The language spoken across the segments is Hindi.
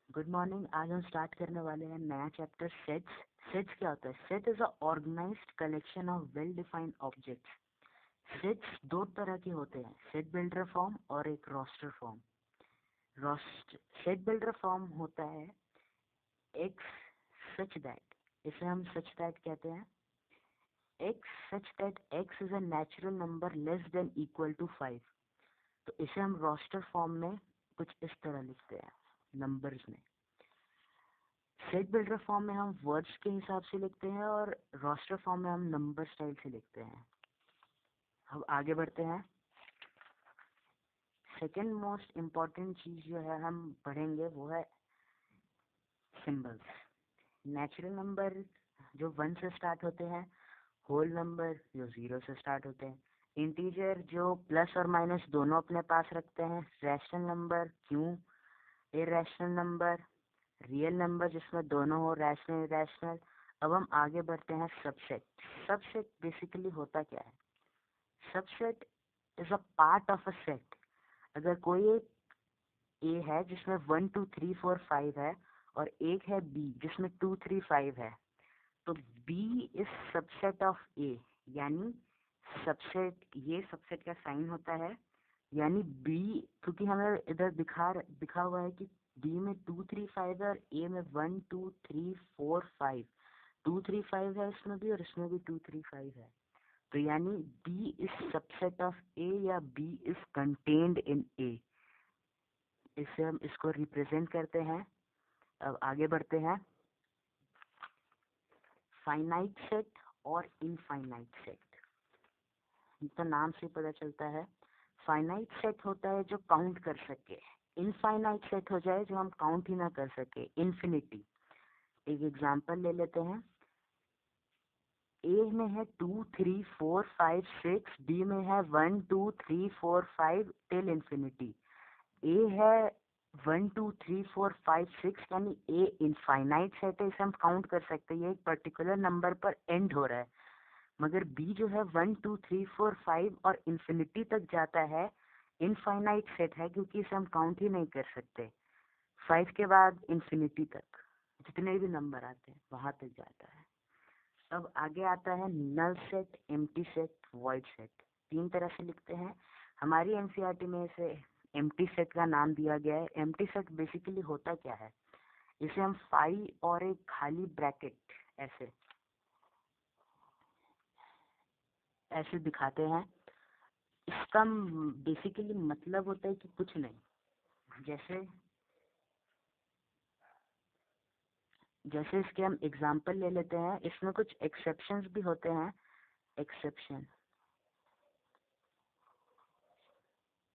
Good morning. आज हम स्टार्ट करने वाले हैं नया चैप्टर सेट्स। सेट्स क्या होता है? Set is a organised collection of well defined objects. Sets दो तरह के होते हैं, सेट बिल्डर फॉर्म और एक roster form. Roster set builder form होता है एक्स सच दैट, इसे हम सच दैट कहते हैं। X such that x is a natural number less than equal to 5, तो इसे हम रोस्टर फॉर्म में कुछ इस तरह लिखते हैं नंबर्स में। सेट बिल्डर फॉर्म में हम वर्ड्स के हिसाब से लिखते हैं और रोस्टर फॉर्म में हम नंबर स्टाइल से लिखते हैं। अब आगे बढ़ते हैं। सेकंड मोस्ट इम्पॉर्टेंट चीज जो है हम पढ़ेंगे वो है सिंबल्स। नेचुरल नंबर जो 1 से स्टार्ट होते हैं, होल नंबर जो 0 से स्टार्ट होते हैं, इंटीजर जो प्लस और माइनस दोनों अपने पास रखते हैं, रैशनल नंबर क्यों, इरेशनल नंबर, रियल नंबर जिसमें दोनों हो, रैशनल इरेशनल। अब हम आगे बढ़ते हैं सबसेट। सबसेट बेसिकली होता क्या है? Subset is a part of a set. अगर कोई एक ए है जिसमें 1 2 3 4 5 है और एक है बी जिसमें 2 3 5 है, तो बी इज सबसेट ऑफ ए, यानी सबसेट, ये सबसेट का साइन होता है। यानी बी, क्योंकि हमें इधर दिखा हुआ है कि बी में 2 3 5 है और ए में 1 2 3 4 5, 2 3 5 है इसमें भी और इसमें भी 2 3 5 है, तो यानी बी इज सबसेट ऑफ ए या बी इज कंटेन्ड इन ए। इससे हम इसको रिप्रेजेंट करते हैं। अब आगे बढ़ते हैं। फाइनाइट सेट और इनफाइनाइट सेट, तो नाम से पता चलता है। फाइनाइट सेट होता है जो काउंट कर सके, इनफाइनाइट सेट हो जाए जो हम काउंट ही ना कर सके, इन्फिनिटी। एक एग्जांपल ले लेते हैं। ए में है 2 3 4 5 6, बी में है 1 2 3 4 5 टिल इन्फिनिटी। ए है 1 2 3 4 5 6, यानी ए इनफाइनाइट सेट है, इसे हम काउंट कर सकते हैं, ये एक पर्टिकुलर नंबर पर एंड हो रहा है। मगर बी जो है 1 2 3 4 5 और इन्फिनिटी तक जाता है, इनफाइनाइट सेट है क्योंकि इसे हम काउंट ही नहीं कर सकते। 5 के बाद इन्फिनिटी तक जितने भी नंबर आते हैं वहां तक जाता है। अब आगे आता है null set, empty set, void set. तीन तरह से लिखते हैं। हमारी एनसीईआरटी में इसे एम्प्टी सेट का नाम दिया गया है। एम्प्टी सेट बेसिकली होता क्या है? इसे हम फाई और एक खाली ब्रैकेट ऐसे ऐसे दिखाते हैं। इसका बेसिकली मतलब होता है कि कुछ नहीं। जैसे जैसे इसके हम एग्जाम्पल ले लेते हैं, इसमें कुछ एक्सेप्शंस भी होते हैं। एक्सेप्शन,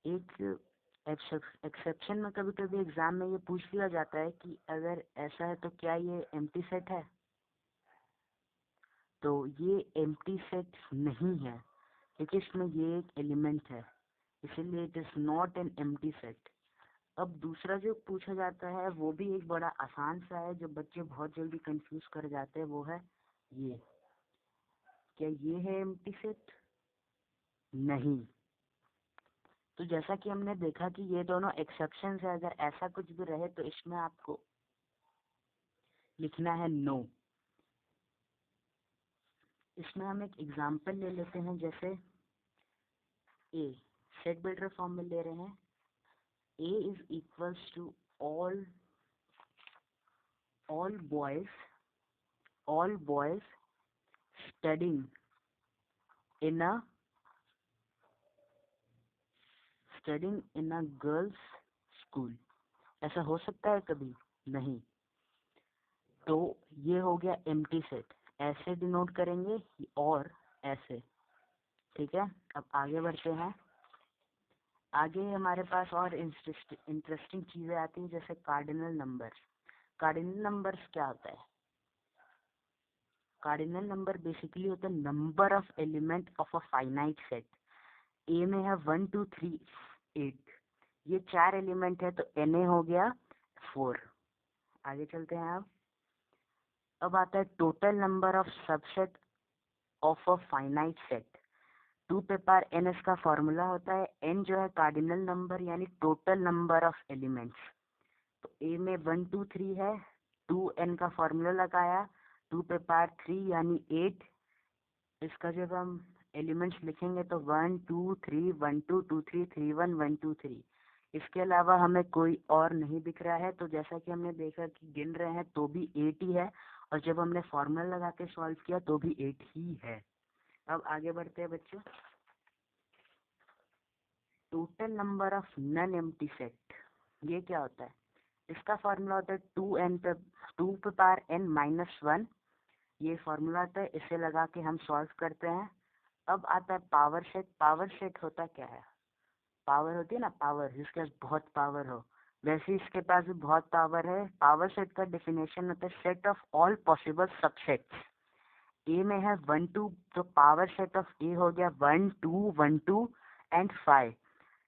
एक एक्सेप्शन में कभी कभी एग्जाम में ये पूछ लिया जाता है कि अगर ऐसा है तो क्या ये एम्प्टी सेट है? तो ये एम्प्टी सेट नहीं है क्योंकि इसमें ये एक एलिमेंट है, इसीलिए it is not an empty set. अब दूसरा जो पूछा जाता है वो भी एक बड़ा आसान सा है, जो बच्चे बहुत जल्दी कंफ्यूज कर जाते हैं, वो है ये। क्या ये है एम्प्टी सेट? नहीं। तो जैसा कि हमने देखा कि ये दोनों एक्सेप्शंस है, अगर ऐसा कुछ भी रहे तो इसमें आपको लिखना है नो। इसमें हम एक एग्जांपल ले लेते हैं। जैसे ए सेट बिल्डर फॉर्म में ले रहे हैं, A is equals to all all boys all boys studying in a studying in a girls school. ऐसा हो सकता है कभी? नहीं। तो ये हो गया एम्प्टी सेट, ऐसे डिनोट करेंगे और ऐसे। ठीक है। अब आगे बढ़ते हैं। आगे हमारे पास और इंटरेस्टिंग चीजें आती हैं, जैसे कार्डिनल नंबर्स। कार्डिनल नंबर्स क्या होता है? कार्डिनल नंबर बेसिकली होता है number of element of a finite set. A में है 1 2 3 8, ये 4 एलिमेंट है तो एन ए हो गया 4। आगे चलते हैं। अब आता है total number of subset of a finite set. 2 पे पावर एन इसका फॉर्मूला होता है। एन जो है कार्डिनल नंबर यानी टोटल नंबर ऑफ एलिमेंट्स। तो ए में 1 2 3 है, 2n का फॉर्मूला लगाया, 2 पे पावर 3 यानी 8। इसका जब हम एलिमेंट्स लिखेंगे तो 1 2 3 1 2 2 3 3 1 1 2 3। इसके अलावा हमें कोई और नहीं दिख रहा है, तो जैसा कि हमने देखा कि गिन रहे हैं तो भी 8 ही है, और जब हमने फॉर्मूला लगा के सॉल्व किया तो भी 8 ही है। अब आगे बढ़ते हैं बच्चों। Total number of non empty set, ये क्या होता है? इसका फॉर्मूला होता है 2 पे पावर n माइनस 1। ये फॉर्मूला आता है, इसे लगा के हम सॉल्व करते हैं। अब आता है पावर सेट। पावर सेट होता क्या है? पावर होती है ना, पावर, जिसके पास बहुत पावर हो, वैसे इसके पास भी बहुत पावर है। पावर सेट का डेफिनेशन होता है set of all possible subsets. A में है 1 2, तो पावर सेट ऑफ ए हो गया 1 2 1 2 एंड 5।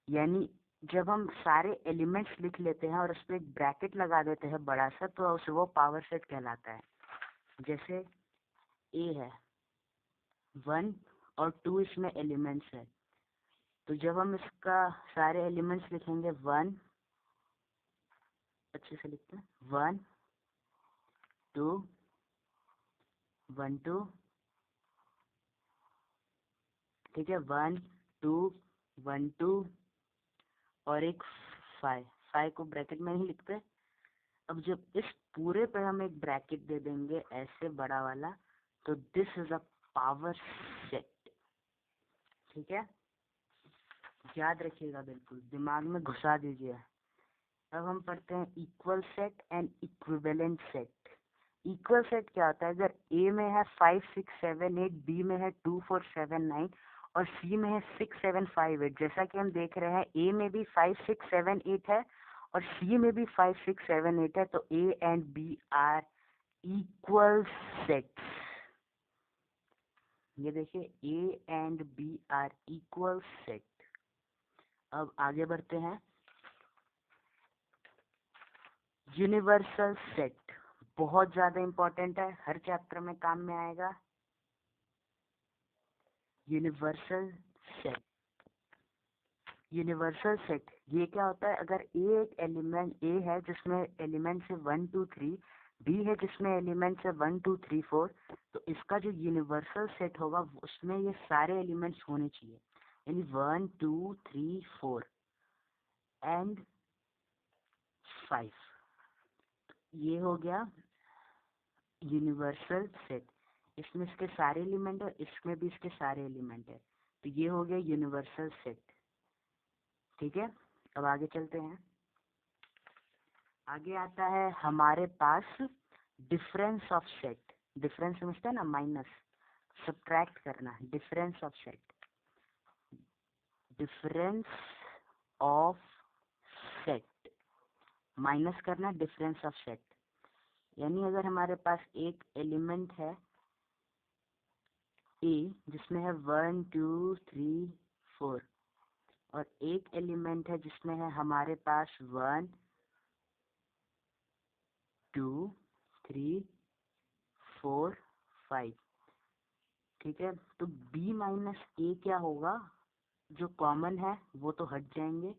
यानी जब हम सारे एलिमेंट्स लिख लेते हैं और उस पर एक ब्रैकेट लगा देते हैं बड़ा सा, तो उसे वो पावर सेट कहलाता है। जैसे ए है 1 और 2, इसमें एलिमेंट्स है, तो जब हम इसका सारे एलिमेंट्स लिखेंगे 1, अच्छे से लिखते हैं, 1 2 1 2, ठीक है, 1 2 1 2 और एक 5। 5 को ब्रैकेट में ही लिखते हैं। अब जब इस पूरे पे हम एक ब्रैकेट दे देंगे ऐसे बड़ा वाला, तो this is a power set. ठीक है, याद रखिएगा, बिल्कुल दिमाग में घुसा दीजिए। अब हम पढ़ते हैं equal set and equivalent set. Equal set क्या होता है? अगर ए में है 5 6 7 8, बी में है 2 4 7 9 और सी में है 6 7 5 8। जैसा कि हम देख रहे हैं ए में भी 5 6 7 8 है और सी में भी 5 6 7 8 है, तो A and B are equal sets. ये देखिए, A and B are equal set. अब आगे बढ़ते हैं। यूनिवर्सल सेट बहुत ज्यादा इंपॉर्टेंट है, हर चैप्टर में काम में आएगा। यूनिवर्सल सेट, यूनिवर्सल सेट ये क्या होता है? अगर ए एक एलिमेंट, ए है जिसमें एलिमेंट्स है 1 2 3, बी है जिसमें एलिमेंट्स है 1 2 3 4, तो इसका जो यूनिवर्सल सेट होगा उसमें ये सारे एलिमेंट्स होने चाहिए, यानी 1 2 3 4 एंड 5। ये हो गया यूनिवर्सल सेट। इसमें इसके सारे एलिमेंट है, इसमें भी इसके सारे एलिमेंट है, तो ये हो गया यूनिवर्सल सेट। ठीक है, अब आगे चलते हैं। आगे आता है हमारे पास डिफरेंस ऑफ सेट। डिफरेंस समझते हैं ना, माइनस, सब्ट्रैक्ट करना, difference of set. Difference of set, minus करना डिफरेंस ऑफ सेट। यानी अगर हमारे पास एक एलिमेंट है ए जिसमें है 1 2 3 4 और एक एलिमेंट है जिसमें है हमारे पास 1 2 3 4 5, ठीक है, तो b माइनस ए क्या होगा? जो कॉमन है वो तो हट जाएंगे,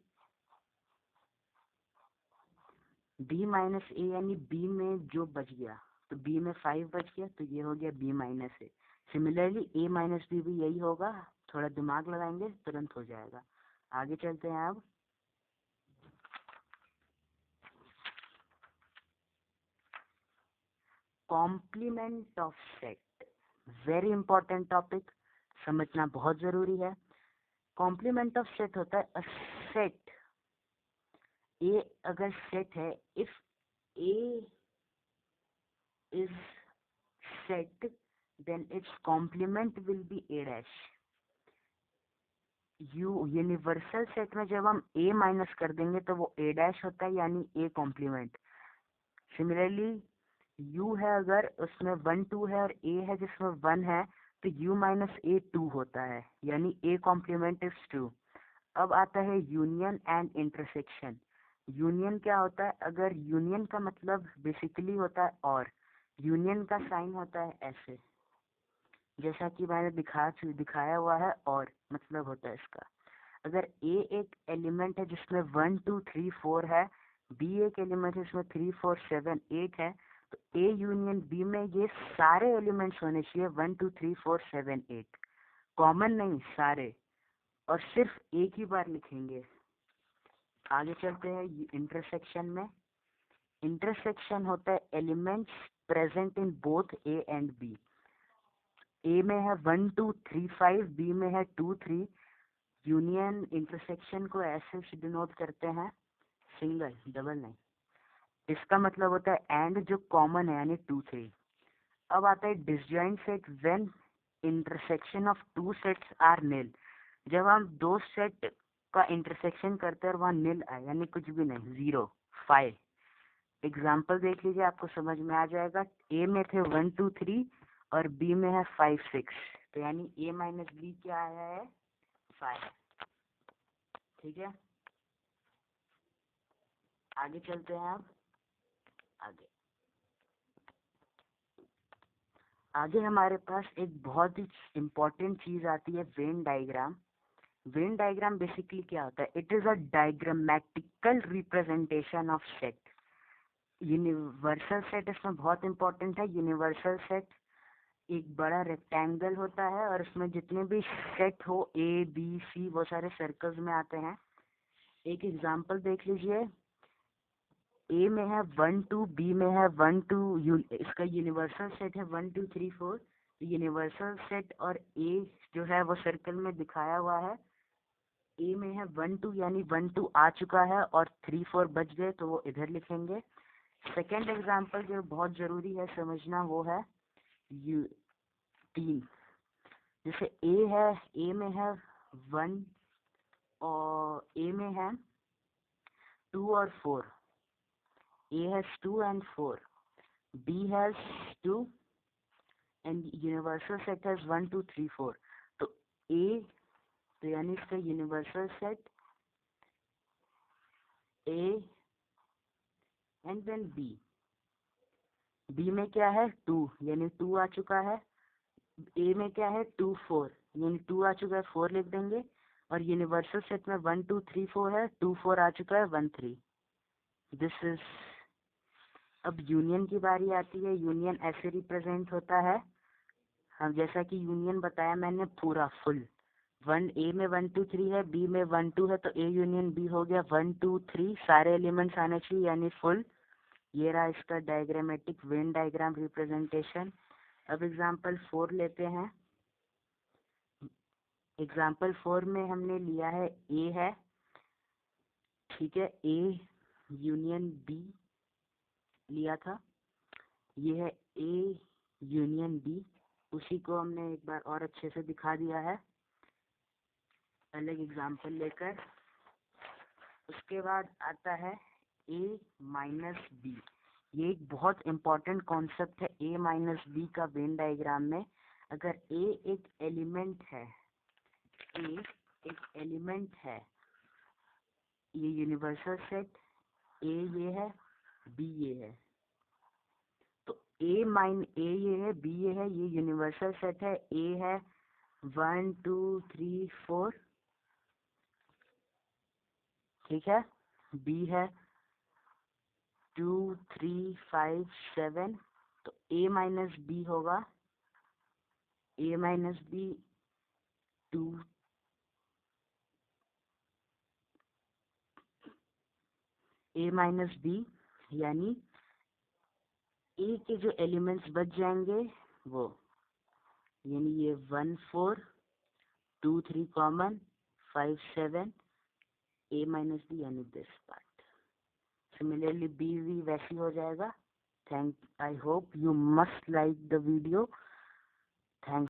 b माइनस ए यानी b में जो बच गया, तो b में 5 बच गया, तो ये हो गया b minus A. Similarly a minus B भी यही होगा, थोड़ा दिमाग लगाएंगे तुरंत हो जाएगा। आगे चलते हैं। अब complement of set, very important topic, समझना बहुत जरूरी है। कॉम्प्लीमेंट ऑफ सेट होता है अ सेट, ए अगर सेट है, if A is set then its complement will be A dash. Universal set में जब हम ए माइनस कर देंगे तो वो ए डैश होता है, यानी ए कॉम्प्लीमेंट। सिमिलरली यू है अगर उसमें 1 2 है और ए है जिसमें 1 है, तो u माइनस ए 2 होता है, यानी a कॉम्प्लीमेंट इज 2। अब आता है यूनियन एंड इंटरसेक्शन। यूनियन क्या होता है? अगर यूनियन का मतलब बेसिकली होता है और, यूनियन का साइन होता है ऐसे, जैसा कि मैंने दिखाया हुआ है, और मतलब होता है इसका, अगर a एक एलिमेंट है जिसमें 1 2 3 4 है, बी एक एलिमेंट है, इसमें 3 4 7 8 है, तो ए यूनियन बी में ये सारे एलिमेंट्स होने चाहिए 1 2 3 4 7 8, कॉमन नहीं, सारे, और सिर्फ एक ही बार लिखेंगे। आगे चलते हैं इंटरसेक्शन में। इंटरसेक्शन होता है elements present in both A and B. A में है 1 2 3 5, बी में है 2 3। यूनियन इंटरसेक्शन को ऐसे डिनोट करते हैं, सिंगल, डबल नहीं। इसका मतलब होता है एंड जो कॉमन है, यानी 2 3। अब आता है disjoint set when intersection of two sets are nil. जब हम दो सेट का इंटरसेक्शन करते हैं और वहाँ निल आए, यानी कुछ भी नहीं, 0 5। एग्जाम्पल देख लीजिए, आपको समझ में आ जाएगा। ए में थे 1 2 3 और बी में है 5 6, तो यानी ए माइनस बी क्या आया है, 5। ठीक है, आगे चलते हैं। अब आगे हमारे पास एक बहुत ही इम्पोर्टेंट चीज आती है, Venn diagram. Venn diagram basically क्या होता है? It is a diagrammatical representation of set. Universal set इसमें बहुत इंपॉर्टेंट है। यूनिवर्सल सेट एक बड़ा रेक्टेंगल होता है और उसमें जितने भी सेट हो, ए बी सी, वो सारे सर्कल्स में आते हैं। एक एग्जांपल देख लीजिए, ए में है 1 2, बी में है 1 2, इसका यूनिवर्सल सेट है 1 2 3 4। यूनिवर्सल सेट और ए जो है वो सर्कल में दिखाया हुआ है। ए में है 1 2, यानी 1 2 आ चुका है और 3 4 बच गए, तो वो इधर लिखेंगे। सेकेंड एग्जाम्पल जो बहुत जरूरी है समझना, वो है 3। जैसे ए है, ए में है 1 और ए में है 2 और 4। A has 2 and 4. B has 2 and universal set has 1 2 3 4. तो A, तो यानी इसका universal set A and then B। B में क्या है 2, यानी 2 आ चुका है। A में क्या है 2 4, यानी 2 आ चुका है, 4 लिख देंगे। और यूनिवर्सल सेट में 1 2 3 4 है, 2 4 आ चुका है, 1 3। This is. अब यूनियन की बारी आती है। यूनियन ऐसे रिप्रेजेंट होता है, हम जैसा कि यूनियन बताया मैंने पूरा फुल। ए में 1 2 3 है, बी में 1 2 है, तो ए यूनियन बी हो गया 1 2 3, सारे एलिमेंट्स आने चाहिए, यानी फुल। ये रहा इसका डायग्रामेटिक वेन डायग्राम रिप्रेजेंटेशन। अब एग्जांपल 4 लेते हैं। एग्जांपल 4 में हमने लिया है ए है, ठीक है, ए यूनियन बी लिया था। ये है ए यूनियन बी, उसी को हमने एक बार और अच्छे से दिखा दिया है अलग एग्जांपल लेकर। उसके बाद आता है ए माइनस बी। ये एक बहुत इम्पोर्टेंट कॉन्सेप्ट है ए माइनस बी का वेन डायग्राम में। अगर ए एक एलिमेंट है, ए एक एलिमेंट है, ये यूनिवर्सल सेट, ए ये है, बी ये है, तो ए ये है, बी ये है, ये यूनिवर्सल सेट है। ए है 1 2 3 4, ठीक है। बी है 2 3 5 7, तो ए माइनस बी होगा, ए माइनस बी 2, ए माइनस बी, यानी ए के जो एलिमेंट्स बच जाएंगे वो, यानी ये 1 4 2 3 कॉमन, 5 7, ए माइनस बी, यानी दिस पार्ट। सिमिलरली बी वी वैसी हो जाएगा। Thank, I hope you must like the video. Thank